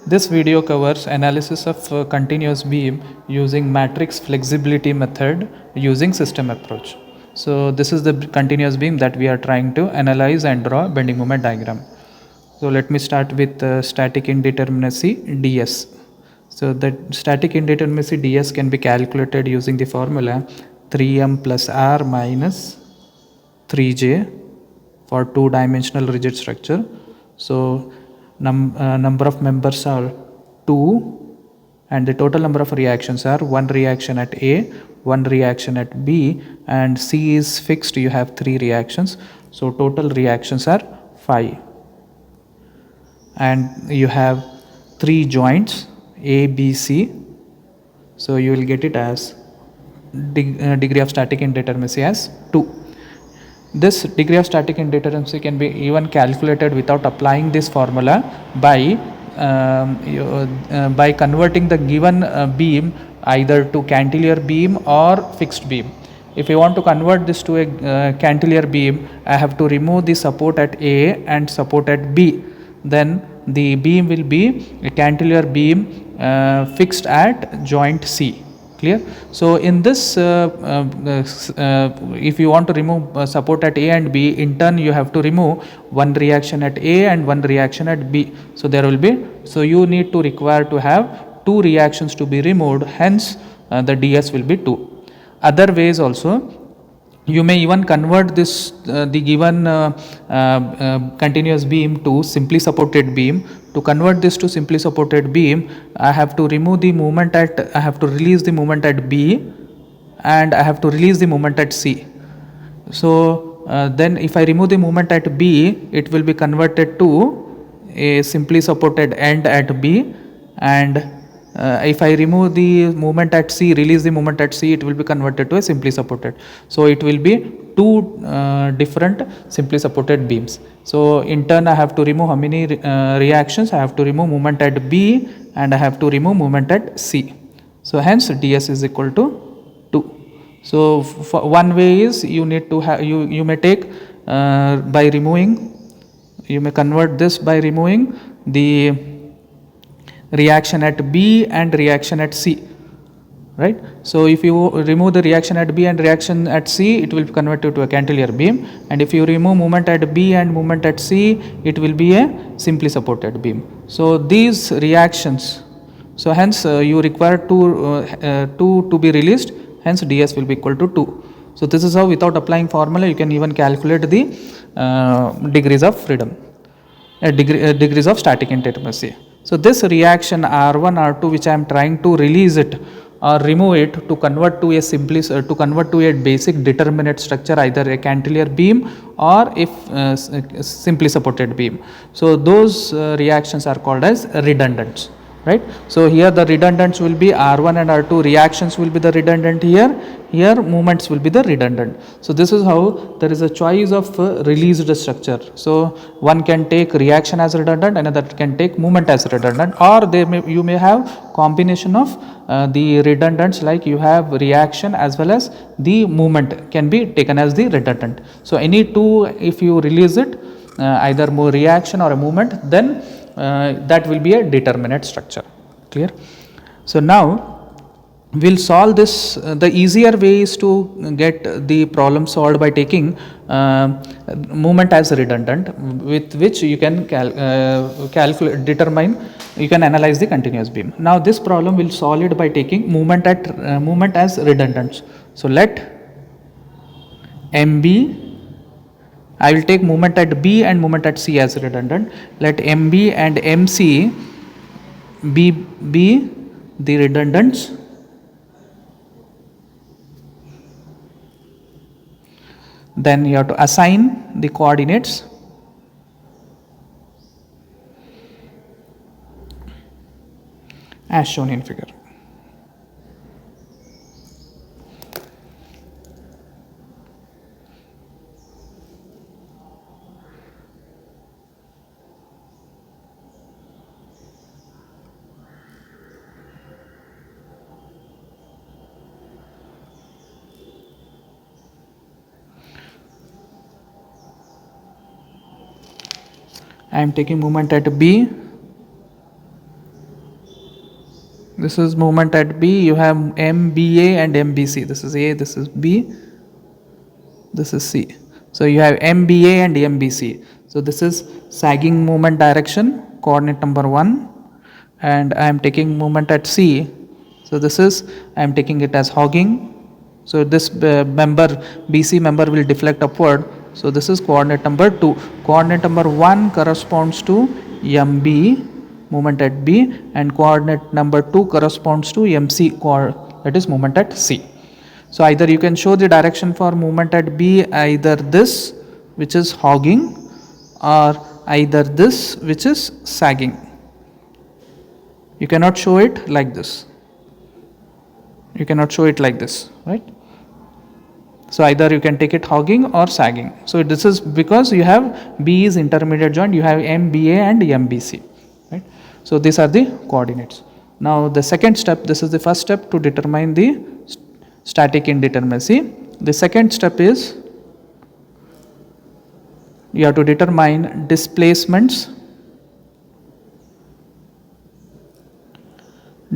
This video covers analysis of continuous beam using matrix flexibility method using system approach. So this is the continuous beam that we are trying to analyze and draw bending moment diagram. So let me start with static indeterminacy ds. So the static indeterminacy ds can be calculated using the formula 3m plus r minus 3j for two-dimensional rigid structure. So number of members are 2 and the total number of reactions are 1 reaction at A, 1 reaction at B, and C is fixed. You have 3 reactions. So total reactions are 5. And you have 3 joints A, B, C. So you will get it as degree of static indeterminacy as 2. This degree of static indeterminacy can be even calculated without applying this formula by converting the given beam either to cantilever beam or fixed beam. If you want to convert this to a cantilever beam, I have to remove the support at A and support at B. Then the beam will be a cantilever beam fixed at joint C. Clear? So in this if you want to remove support at A and B, in turn you have to remove one reaction at A and one reaction at B. So there will be, so you need to require to have 2 reactions to be removed, hence the ds will be 2. Other ways also, you may even convert this the given continuous beam to simply supported beam. To convert this to simply supported beam, I have to remove the moment at, I have to release the moment at B and I have to release the moment at C. So then if I remove the moment at B, it will be converted to a simply supported end at B, and if I remove the moment at C, release the moment at C, it will be converted to a simply supported. So it will be 2 different simply supported beams. So in turn I have to remove how many reactions? I have to remove moment at B and I have to remove moment at C. So hence ds is equal to 2. So for one way is you need to have, you may take by removing, you may convert this by removing the reaction at B and reaction at C, right? So if you remove the reaction at B and reaction at C, it will be converted to a cantilever beam, and if you remove moment at B and moment at C, it will be a simply supported beam. So these reactions, so hence you require 2 to be released, hence ds will be equal to 2. So this is how, without applying formula, you can even calculate the degrees of freedom, degrees of static indeterminacy. So this reaction R1, R2, which I am trying to release it or remove it to convert to a basic determinate structure, either a cantilever beam or if simply supported beam. So those reactions are called as redundants, right? So here the redundants will be R1 and R2, reactions will be the redundant here movements will be the redundant. So this is how there is a choice of released structure. So one can take reaction as redundant, another can take movement as redundant, or you may have combination of the redundants, like you have reaction as well as the movement can be taken as the redundant. So any two, if you release it, either more reaction or a movement, then that will be a determinate structure. Clear? So now we'll solve this. The easier way is to get the problem solved by taking movement as redundant, with which you can calculate, determine, you can analyze the continuous beam. Now this problem will solve it by taking movement as redundant. So let MB, I will take moment at B and moment at C as redundant. Let MB and MC be the redundants. Then you have to assign the coordinates. As shown in figure. I am taking moment at B This is movement at B. You have MBA and MBC. This is A, this is B, this is C. So you have MBA and MBC. So this is sagging movement direction, coordinate number 1, and I am taking movement at C. So this is, I am taking it as hogging. So this member, BC member will deflect upward. So this is coordinate number 2. Coordinate number 1 corresponds to MB, movement at B, and coordinate number 2 corresponds to MC, that is movement at C. So either you can show the direction for movement at B, either this, which is hogging, or either this, which is sagging. You cannot show it like this. You cannot show it like this, right? So either you can take it hogging or sagging. So this is because you have B is intermediate joint, you have MBA and MBC, right? So these are the coordinates. Now the second step, this is the first step to determine the static indeterminacy. The second step is you have to determine displacements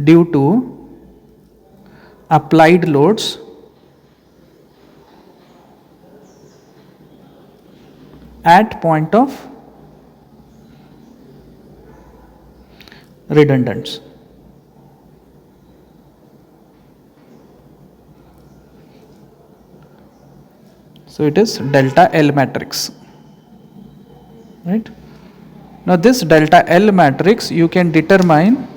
due to applied loads at point of redundants. So it is delta L matrix, right? Now this delta L matrix you can determine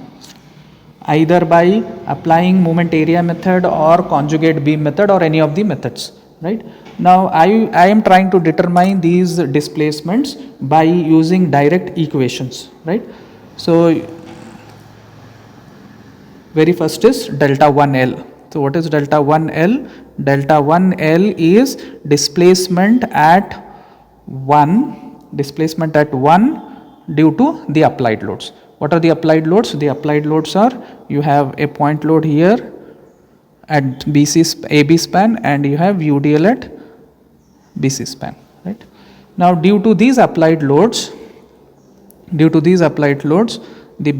either by applying moment area method or conjugate beam method or any of the methods, right? Now I am trying to determine these displacements by using direct equations, right? So very first is delta 1L. So what is delta 1L? Delta 1L is displacement at 1 due to the applied loads. What are the applied loads? The applied loads are, you have a point load here at AB span and you have UDL at BC span, right? Now due to these applied loads, the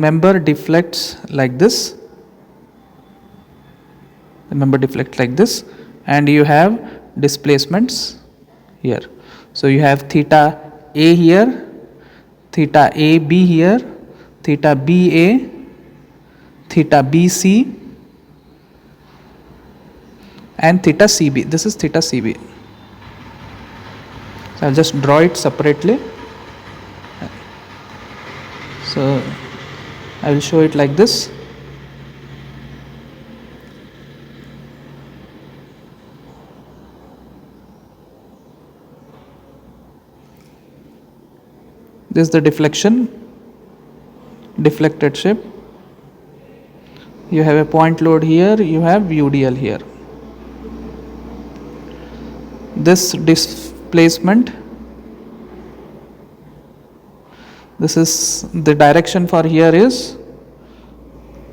member deflects like this. The member deflects like this, and you have displacements here. So you have theta A here, theta AB here, theta BA, theta BC, and theta CB. This is theta CB. So I'll just draw it separately. So I will show it like this. This is the deflected shape. You have a point load here, you have UDL here. This displacement, this is the direction for here is,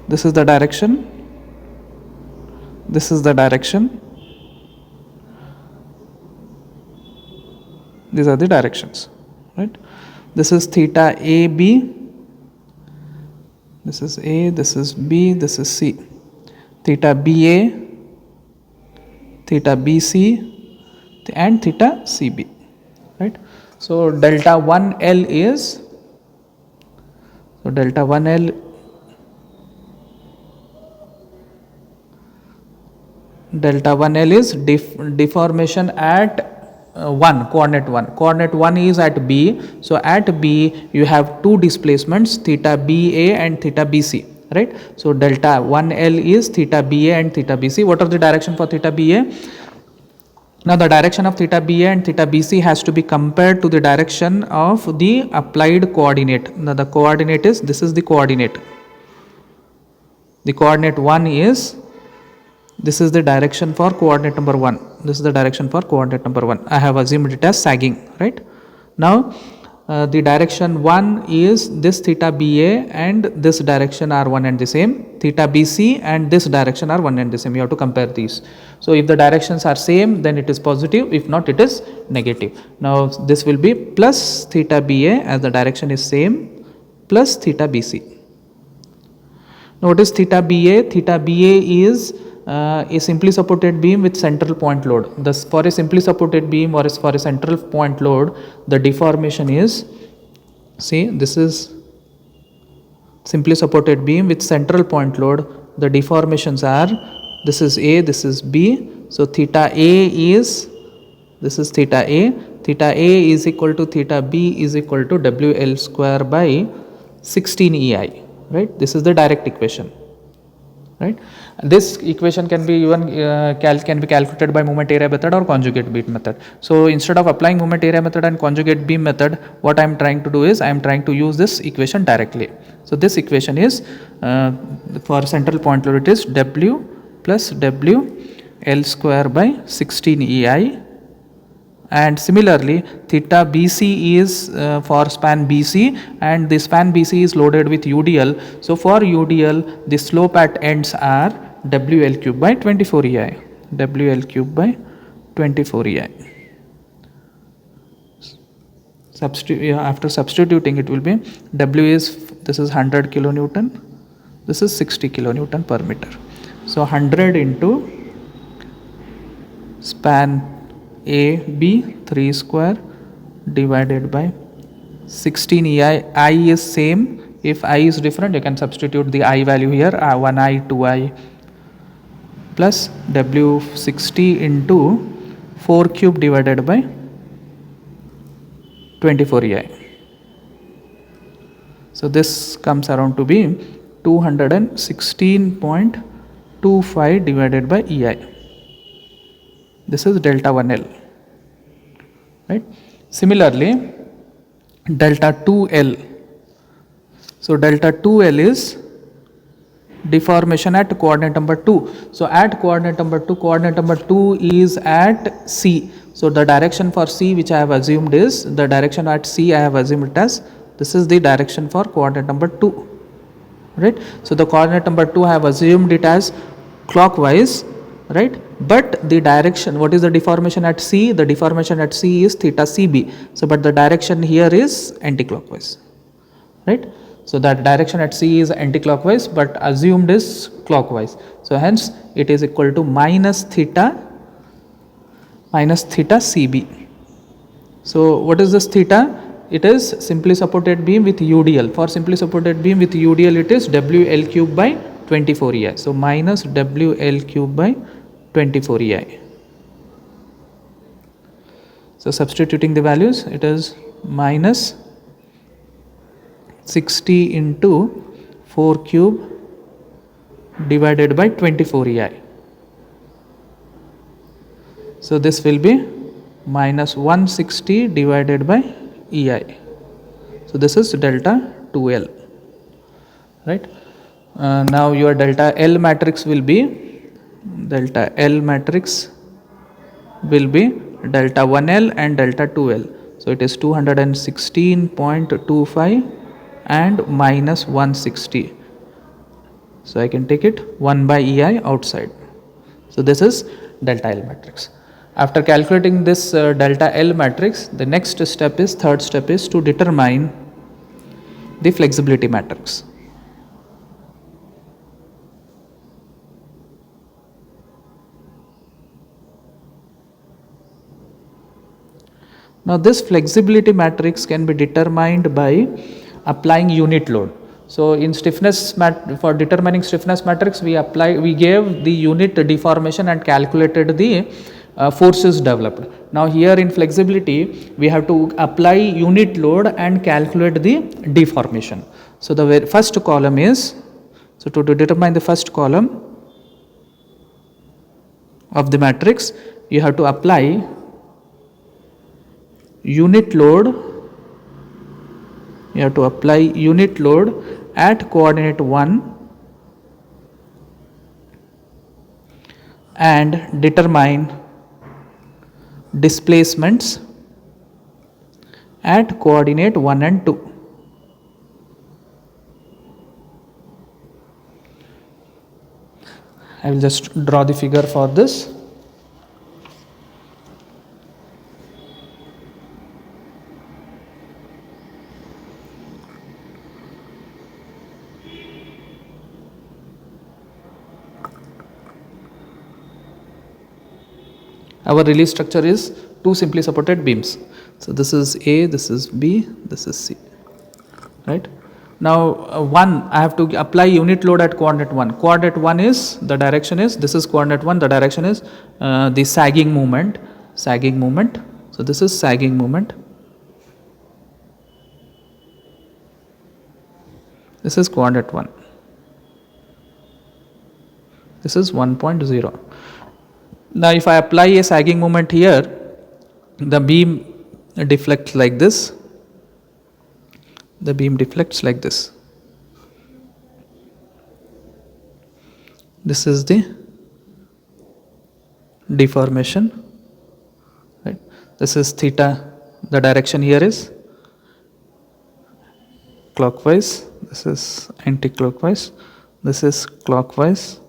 this is the direction, this is the direction, these are the directions, right? This is theta AB, this is A, this is B, this is C, theta BA, theta BC, and theta CB, right? So delta 1L is, so delta 1L is deformation at coordinate 1 is at B. So at B you have two displacements, theta BA and theta BC, right? So delta 1L is theta BA and theta BC. What are the direction for theta BA? Now the direction of theta BA and theta BC has to be compared to the direction of the applied coordinate. Now the coordinate is, this is the coordinate. The coordinate 1 is, this is the direction for coordinate number 1. This is the direction for coordinate number 1. I have assumed it as sagging, right? Now the direction 1 is this theta BA and this direction are one and the same. Theta BC and this direction are one and the same. You have to compare these. So if the directions are same, then it is positive. If not, it is negative. Now this will be plus theta BA as the direction is same, plus theta BC. Now what is theta BA? Theta BA is a simply supported beam with central point load. Thus, for a simply supported beam or for a central point load, the deformation is, see, this is simply supported beam with central point load. The deformations are, this is A, this is B. So theta A is, this is theta A. Theta A is equal to theta B is equal to WL square by 16 EI. Right? This is the direct equation. Right? This equation can be even can be calculated by moment area method or conjugate beam method. So instead of applying moment area method and conjugate beam method, what I am trying to do is I am trying to use this equation directly. So this equation is for central point load, it is W plus W L square by 16 EI. And similarly, theta BC is for span BC, and the span BC is loaded with UDL. So for UDL, the slope at ends are WL cube by 24 EI. WL cube by 24 EI. After substituting, it will be W is, this is 100 kilonewton, this is 60 kilonewton per meter. So 100 into span AB 3 square divided by 16 EI. I is same. If I is different, you can substitute the I value here, 1I, 2I plus W60 into 4 cube divided by 24 EI. So this comes around to be 216.25 divided by EI. This is delta 1L, right? Similarly, delta 2L. So delta 2L is deformation at coordinate number 2. So at coordinate number 2 is at C. So the direction for C which I have assumed is, the direction at C I have assumed it as, this is the direction for coordinate number 2, right? So the coordinate number 2 I have assumed it as clockwise, right? But the direction, what is the deformation at C? The deformation at C is theta CB. So but the direction here is anticlockwise, right? So that direction at C is anticlockwise but assumed is clockwise. So hence it is equal to minus theta CB. So what is this theta? It is simply supported beam with UDL. For simply supported beam with UDL, it is WL cube by 24 EI. So minus WL cube by 24 EI. So substituting the values, it is minus 60 into 4 cube divided by 24 EI. So this will be minus 160 divided by EI. So this is delta 2L, right? Now your delta L matrix will be, delta delta 1L and delta 2L. So it is 216.25 and minus 160. So I can take it 1 by EI outside. So this is delta L matrix. After calculating this delta L matrix, the next step is, third step is to determine the flexibility matrix. Now this flexibility matrix can be determined by applying unit load. So in stiffness for determining stiffness matrix, we gave the unit deformation and calculated the forces developed. Now here in flexibility, we have to apply unit load and calculate the deformation. So the first column is, so to determine the first column of the matrix, you have to apply unit load, at coordinate 1 and determine displacements at coordinate 1 and 2. I will just draw the figure for this. Our release structure is two simply supported beams. So this is A, this is B, this is C, right? Now 1, I have to apply unit load at coordinate 1. Coordinate 1 is, the direction is, this is coordinate 1, the direction is the sagging moment. So this is sagging moment. This is coordinate 1. This is 1.0. Now if I apply a sagging moment here, the beam deflects like this. The beam deflects like this. This is the deformation, right? This is theta. The direction here is clockwise. This is anti-clockwise. This is clockwise.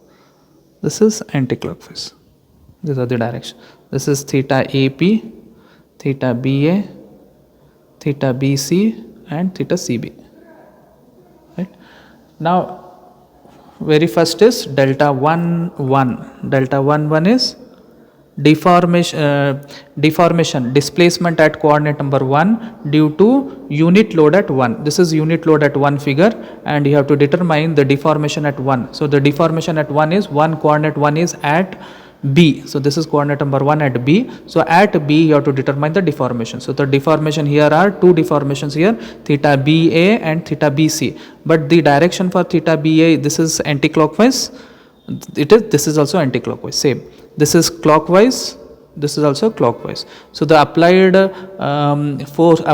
This is anti-clockwise. These are the direction. This is theta AP, theta BA, theta BC, and theta CB. Right? Now, very first is delta 1 1. Delta 1 1 is deformation, displacement at coordinate number 1 due to unit load at 1. This is unit load at 1 figure, and you have to determine the deformation at 1. So the deformation at 1 is coordinate 1 is at B. So this is coordinate number 1 at B. So at B you have to determine the deformation. So the deformation here are two deformations here, theta BA and theta BC. But the direction for theta BA, this is anti-clockwise. This is also anti-clockwise. Same. This is clockwise. This is also clockwise. So the applied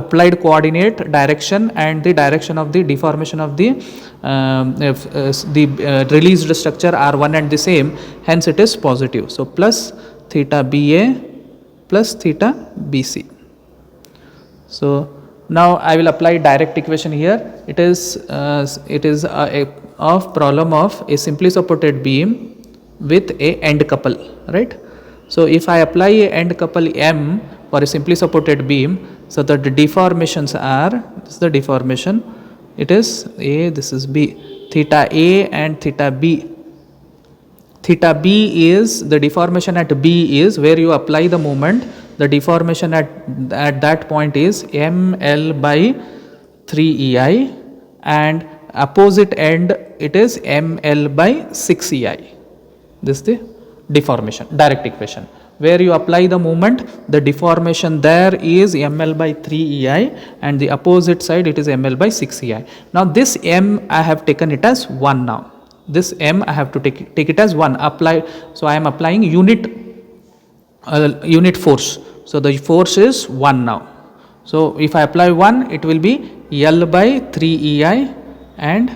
applied coordinate direction and the direction of the deformation of the released structure are one and the same. Hence it is positive. So plus theta BA plus theta BC. So now I will apply direct equation here. It is a problem of a simply supported beam with a end couple, right? So if I apply a end couple M for a simply supported beam, so that the deformations are, this is the deformation, it is A, this is B, theta A and theta B. Theta B is, the deformation at B is where you apply the moment, the deformation at that point is ML by 3EI, and opposite end it is ML by 6EI. This is the deformation, direct equation. Where you apply the moment, the deformation there is ML by 3EI, and the opposite side it is ML by 6EI. Now this M I have taken it as 1 now. This M I have to take it as 1. Apply. So I am applying unit force. So the force is 1 now. So if I apply 1, it will be L by 3EI and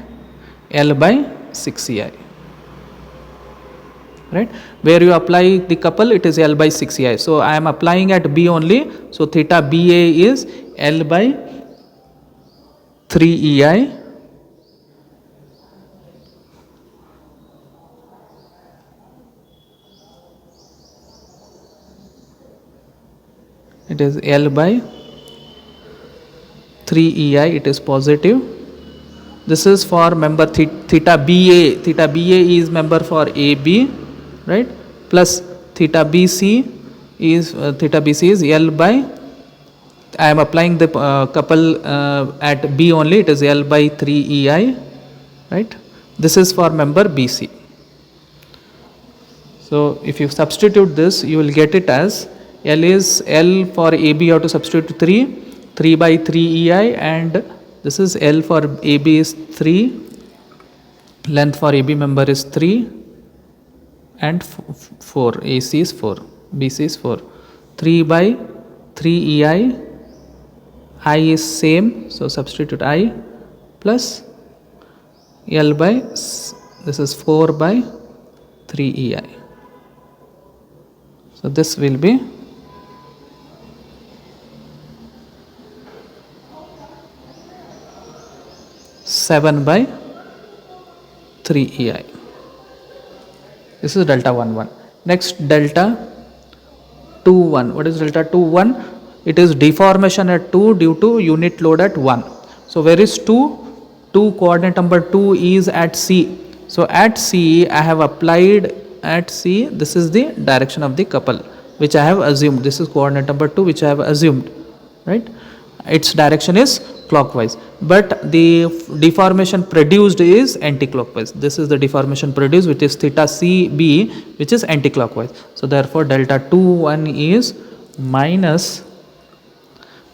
L by 6EI. Right, where you apply the couple, it is L by 6EI. So I am applying at B only. So theta BA is L by 3EI it is L by 3EI, it is positive. This is for member theta BA. Theta BA is member for AB, right? Plus theta BC is L by, I am applying the couple at B only, it is L by 3EI, right? This is for member BC. So if you substitute this, you will get it as L is L for AB, you have to substitute 3 by 3EI, and this is L for AB is 3, length for AB member is 3, and 4, AC is 4, BC is 4. 3 by 3EI, I is same, so substitute I, plus L by, this is 4 by 3EI. So this will be 7 by 3EI. This is delta 1 1. Next delta 2 1. What is delta 2 1? It is deformation at 2 due to unit load at 1. So where is 2? 2 coordinate number 2 is at C. So at C I have applied at C, this is the direction of the couple. which I have assumed. This is coordinate number 2 which I have assumed, right? Its direction is clockwise, but the deformation produced is anti-clockwise. This is the deformation produced, which is theta CB, which is anti-clockwise. So therefore delta 2 1 is minus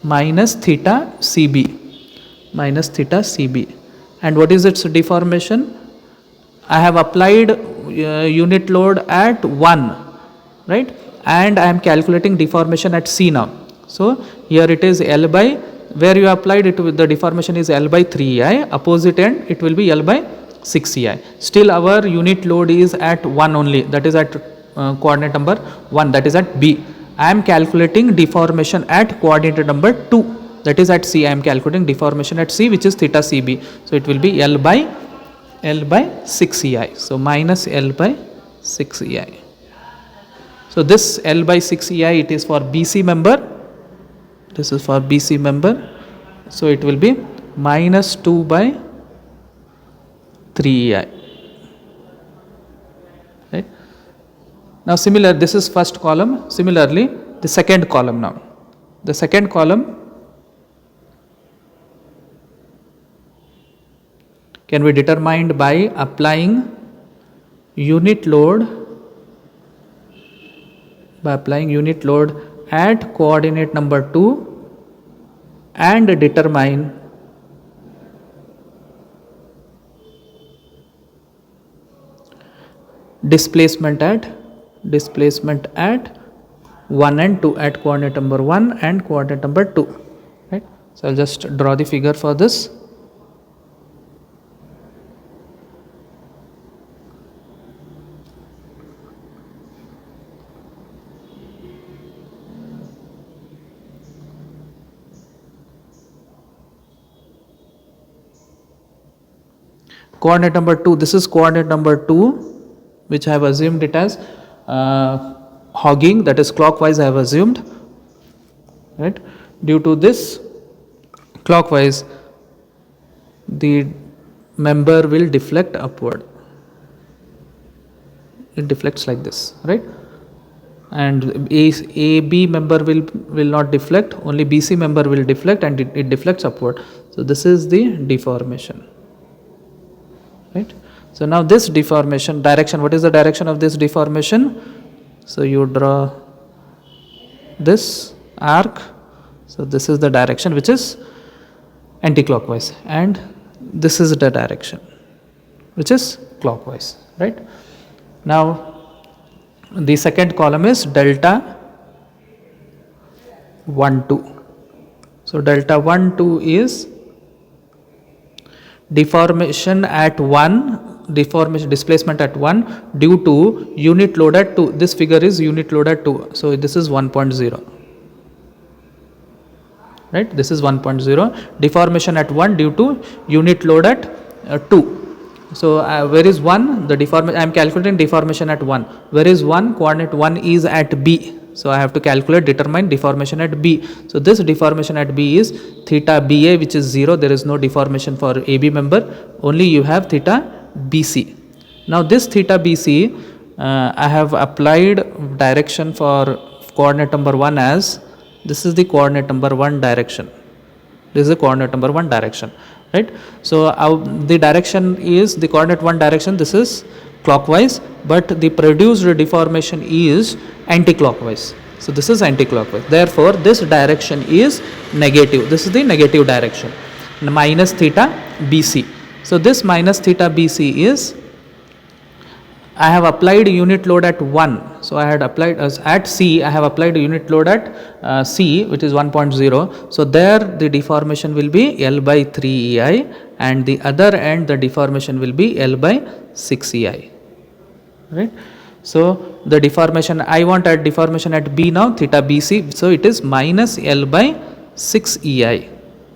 theta CB. And what is its deformation? I have applied unit load at 1, right? And I am calculating deformation at C now. So here it is L by, where you applied it, the deformation is L by 3EI, opposite end it will be L by 6EI. Still our unit load is at 1 only, that is at coordinate number 1, that is at B. I am calculating deformation at coordinate number 2, that is at C. I am calculating deformation at C, which is theta CB. So it will be L by 6EI. So minus L by 6EI. So this L by 6EI, it is for BC member. This is for BC member. So it will be minus 2 by 3EI. Right? Now similar, this is first column. Similarly, the second column now. The second column can be determined by applying unit load at coordinate number 2 and determine displacement at 1 and 2, at coordinate number 1 and coordinate number 2, right? So I'll just draw the figure for this. Coordinate number 2, this is coordinate number 2, which I have assumed it as hogging, that is clockwise I have assumed, right? Due to this clockwise, the member will deflect upward. It deflects like this, right? And AB member will not deflect, only BC member will deflect, and it deflects upward. So this is the deformation. Right. So now this deformation direction, what is the direction of this deformation? So you draw this arc. So this is the direction which is anti-clockwise, and this is the direction which is clockwise, right? Now the second column is delta 1 2. So delta 1 2 is deformation at 1, displacement at 1 due to unit load at 2. This figure is unit load at 2. So this is 1.0. Right? This is 1.0. Deformation at 1 due to unit load at 2. So where is 1? The deformation, I am calculating deformation at 1. Where is 1? Coordinate 1 is at B. So I have to determine deformation at B. So this deformation at B is theta BA, which is 0. There is no deformation for AB member. Only you have theta BC. Now this theta BC, I have applied direction for coordinate number 1 as, this is the coordinate number 1 direction. This is the coordinate number 1 direction, right? So the direction is the coordinate 1 direction. This is clockwise, but the produced deformation is anti-clockwise. So this is anti-clockwise. Therefore, this direction is negative. This is the negative direction, minus theta BC. So this minus theta BC is, I have applied unit load at 1. So I had applied at C, I have applied unit load at C, which is 1.0. So there the deformation will be L by 3 EI, and the other end the deformation will be L by 6 EI. Right? So the deformation, I want at deformation at B now, theta BC. So it is minus L by 6 EI,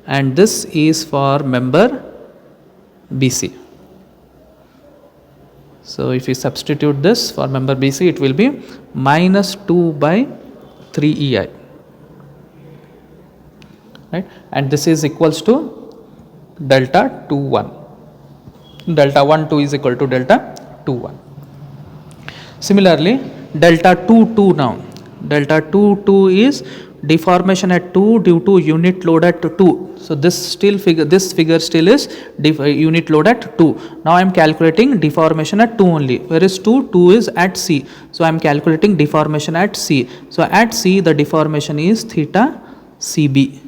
and this is for member BC. So if we substitute this for member BC, it will be minus 2 by 3 EI, right? And this is equals to delta 2 1. Delta 1 2 is equal to delta 2 1. Similarly, delta 2 2 now. delta 2 2 is deformation at 2 due to unit load at 2. So this figure still is unit load at 2. Now I am calculating deformation at 2 only. Where is 2 is at C. So I am calculating deformation at C. So at C the deformation is theta CB,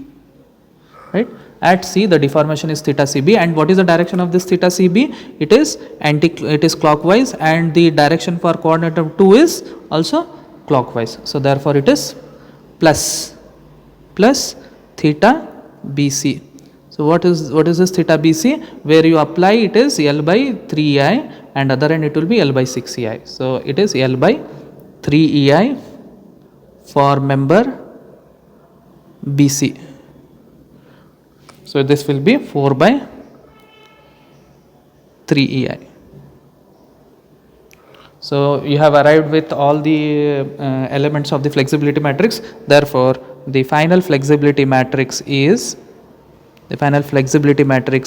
right? At C the deformation is theta CB, and what is the direction of this theta CB? It is clockwise, and the direction for coordinate of 2 is also clockwise. So therefore it is plus theta BC. So what is this theta BC? Where you apply it is L by 3EI, and other end it will be L by 6EI. So it is L by 3EI for member BC. So this will be 4 by 3EI. So you have arrived with all the elements of the flexibility matrix. Therefore the final flexibility matrix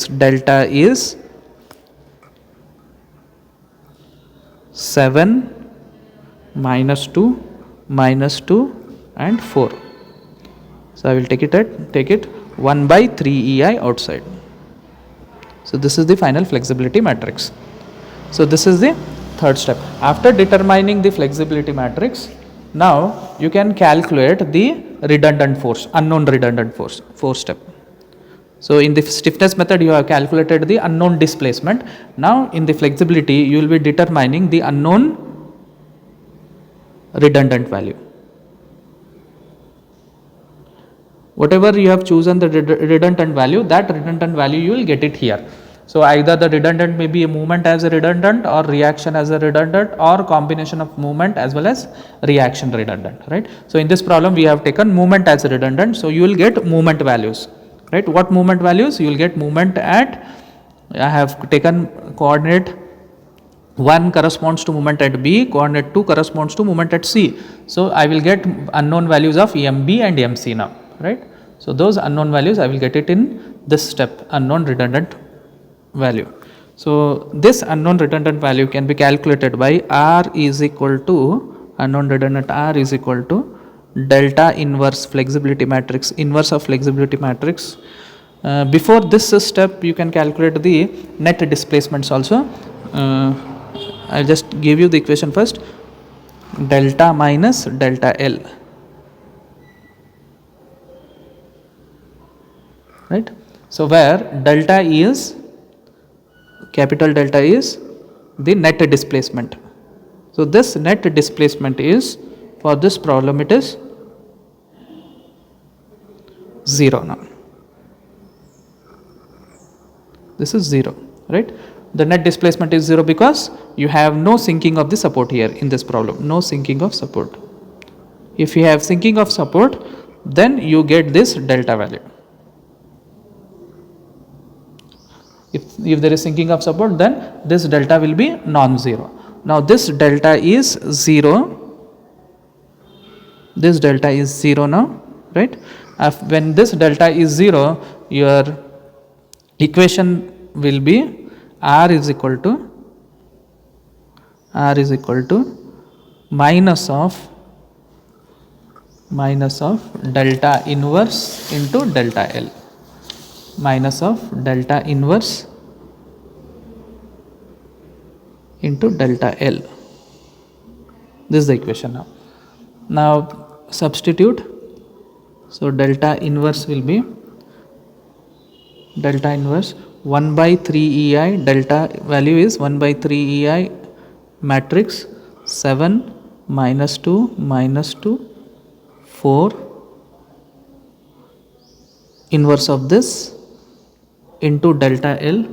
delta is 7 minus 2 and 4. So I will take it 1 by 3EI outside. So this is the final flexibility matrix. So this is the third step. After determining the flexibility matrix, now you can calculate the redundant force, unknown redundant force, fourth step. So in the stiffness method you have calculated the unknown displacement. Now in the flexibility you will be determining the unknown redundant value. Whatever you have chosen the redundant value, that redundant value you will get it here. So either the redundant may be a movement as a redundant, or reaction as a redundant, or combination of movement as well as reaction redundant, right? So in this problem we have taken movement as a redundant, so you will get movement values, right? What movement values? You will get movement at, I have taken coordinate 1 corresponds to movement at B, coordinate 2 corresponds to movement at C. So I will get unknown values of MB and MC now, right? So those unknown values I will get it in this step, unknown redundant value. So this unknown redundant value can be calculated by R is equal to, unknown redundant R is equal to delta inverse flexibility matrix, inverse of flexibility matrix. Before this step you can calculate the net displacements also. I'll just give you the equation first. Delta minus delta L, right? So where delta is, capital delta is the net displacement. So this net displacement is, for this problem it is 0 now. This is 0, right? The net displacement is 0 because you have no sinking of the support here in this problem, no sinking of support. If you have sinking of support, then you get this delta value. If there is sinking of support, then this delta will be non-zero. Now this delta is 0. This delta is 0 now, right? When this delta is 0, your equation will be R is equal to minus of delta inverse into delta L, minus of delta inverse into delta L. This is the equation now. Now substitute. So delta inverse will be delta inverse 1 by 3 EI, delta value is 1 by 3 EI matrix 7 minus 2 4 inverse of this into delta L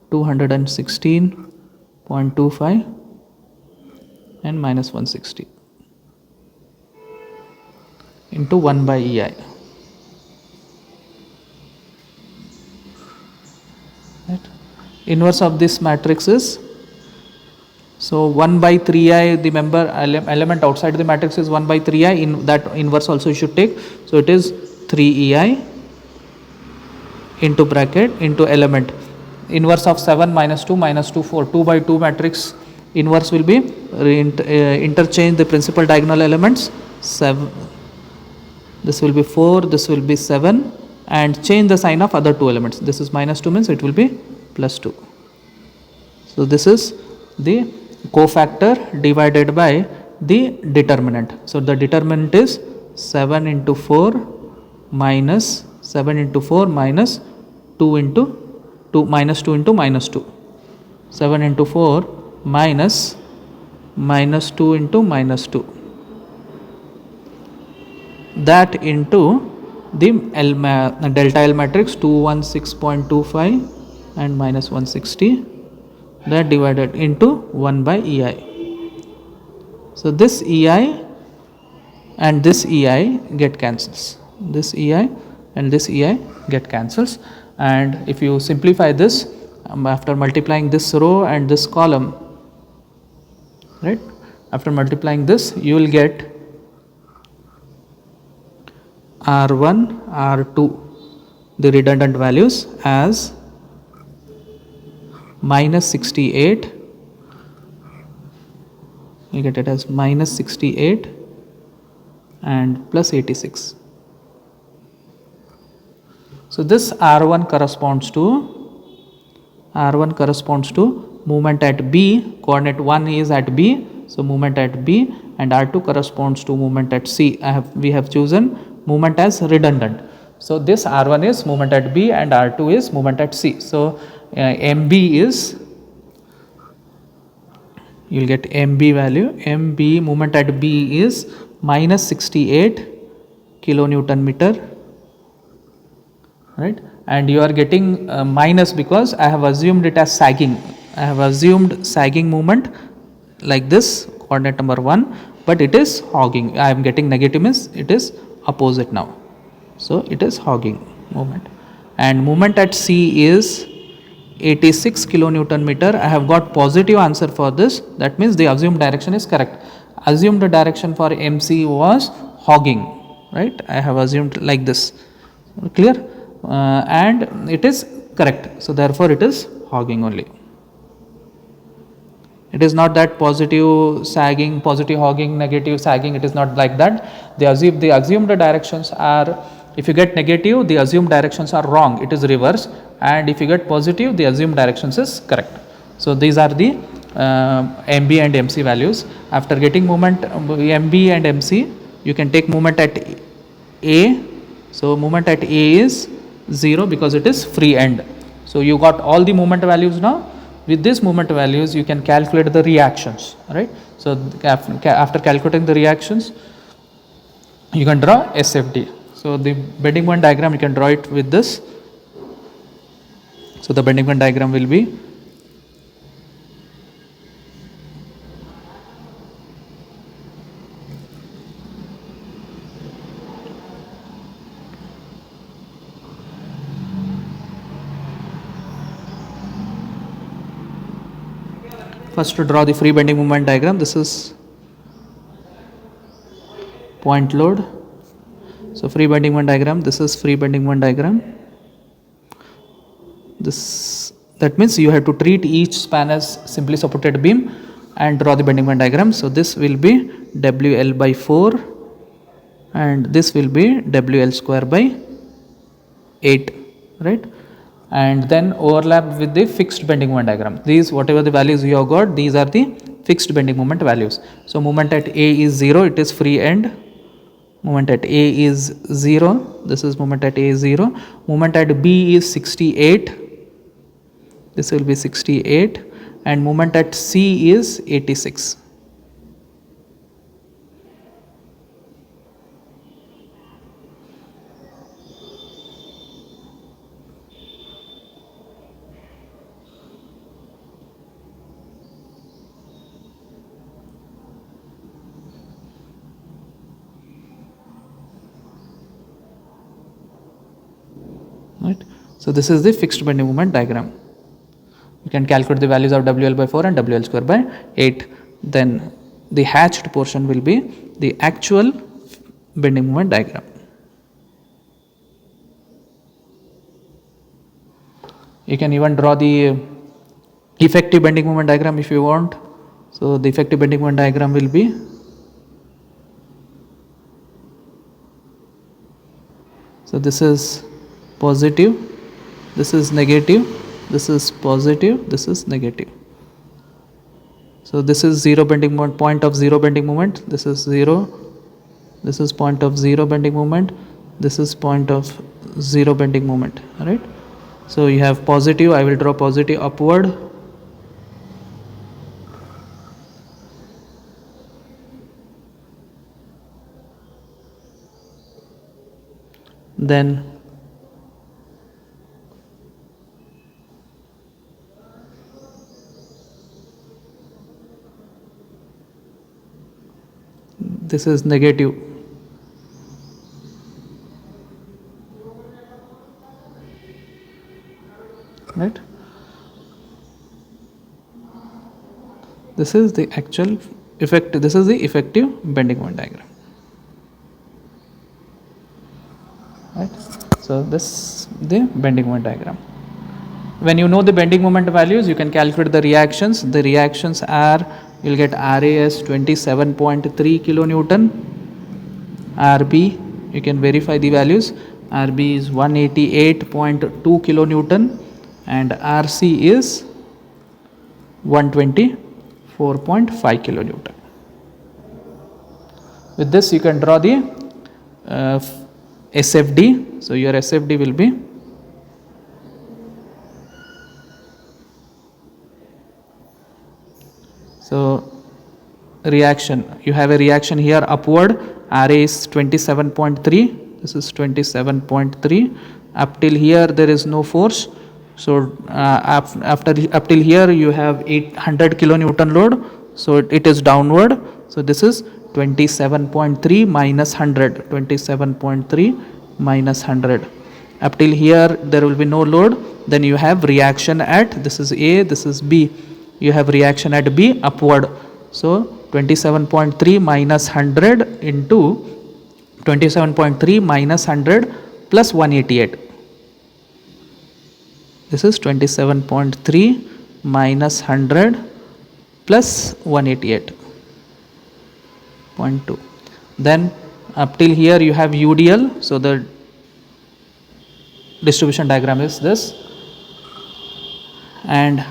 216.25 and minus 160 into 1 by EI. Right. Inverse of this matrix is, so 1 by 3i, the member element outside the matrix is 1 by 3i, in that inverse also you should take. So it is 3ei into bracket into element. Inverse of 7 minus 2 4, 2 by 2 matrix inverse will be interchange the principal diagonal elements. 7, this will be 4, this will be 7, and change the sign of other two elements. This is minus 2 means it will be plus 2. So this is the cofactor divided by the determinant. So the determinant is 7 into 4 minus 7 into 4 minus 2 into 2 minus 2 into minus 2. 7 into 4 minus 2 into minus 2. That into the delta L matrix 216.25 and minus 160, that divided into 1 by EI. So this EI and this EI get cancels. This EI and this EI get cancels, and if you simplify this, after multiplying this row and this column, right, after multiplying this you will get R1, R2, the redundant values as minus 68, you get it as minus 68 and plus 86. So this R1 corresponds to movement at B, coordinate 1 is at B, so movement at B, and R2 corresponds to movement at C. We have chosen movement as redundant. So this R1 is movement at B and R2 is movement at C. So MB is, you will get MB value, MB movement at B is minus 68 kilonewton meter, right, and you are getting minus because I have assumed it as sagging. I have assumed sagging movement like this, coordinate number 1, but it is hogging. I am getting negative means it is opposite now. So it is hogging movement, and movement at C is 86 kilonewton meter. I have got positive answer for this, that means the assumed direction is correct. Assumed direction for MC was hogging, right, I have assumed like this, clear, and it is correct. So therefore it is hogging only. It is not that positive sagging, positive hogging, negative sagging, it is not like that. The assumed directions are, if you get negative, the assumed directions are wrong, it is reverse, and if you get positive, the assumed directions is correct. So these are the MB and MC values. After getting moment MB and MC, you can take moment at A. So moment at A is 0 because it is free end. So you got all the moment values now. With these moment values you can calculate the reactions, right. So after calculating the reactions you can draw SFD. So the bending moment diagram you can draw it with this. So the bending moment diagram will be first to draw the free bending moment diagram. This is point load. So free bending moment diagram, this is free bending moment diagram. That means you have to treat each span as simply supported beam and draw the bending moment diagram. So this will be WL by 4 and this will be WL square by 8, right, and then overlap with the fixed bending moment diagram. These whatever the values you have got, these are the fixed bending moment values. So moment at A is 0, it is free end. Moment at A is 0, this is moment at A is 0. Moment at B is 68, this will be 68, and moment at C is 86. Right. So this is the fixed bending moment diagram. You can calculate the values of WL by 4 and WL square by 8. Then the hatched portion will be the actual bending moment diagram. You can even draw the effective bending moment diagram if you want. So the effective bending moment diagram will be So this is positive, this is negative, this is positive, this is negative. So this is zero bending moment, point of zero bending moment, this is 0, this is point of zero bending moment, this is point of zero bending moment, alright. So you have positive, I will draw positive upward, then this is negative, right. This is the actual effect, this is the effective bending moment diagram, right. So this is the bending moment diagram. When you know the bending moment values, you can calculate the reactions. The reactions are, you will get RA as 27.3 kilonewton, RB, you can verify the values, RB is 188.2 kilonewton and RC is 124.5 kilonewton. With this you can draw the SFD. So your SFD will be reaction. You have a reaction here upward, RA is 27.3, this is 27.3. Up till here there is no force. So up till here you have 800 kilonewton load. So it is downward. So this is 27.3 minus 100, 27.3 minus 100. Up till here there will be no load. Then you have reaction at, this is A, this is B. You have reaction at B upward. So 27.3 minus 100 into 27.3 minus 100 plus 188. This is 27.3 minus 100 plus 188.2. Then up till here you have UDL. So the distribution diagram is this, and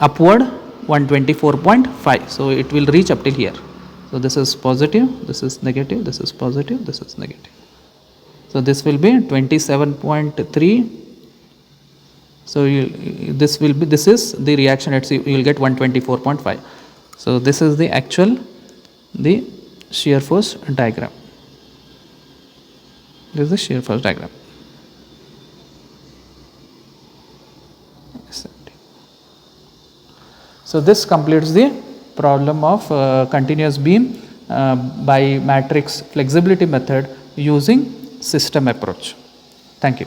upward 124.5. So it will reach up till here. So this is positive, this is negative, this is positive, this is negative. So this will be 27.3. So this is the reaction at C, you will get 124.5. So this is the actual, the shear force diagram. This is the shear force diagram. So this completes the problem of continuous beam by matrix flexibility method using system approach. Thank you.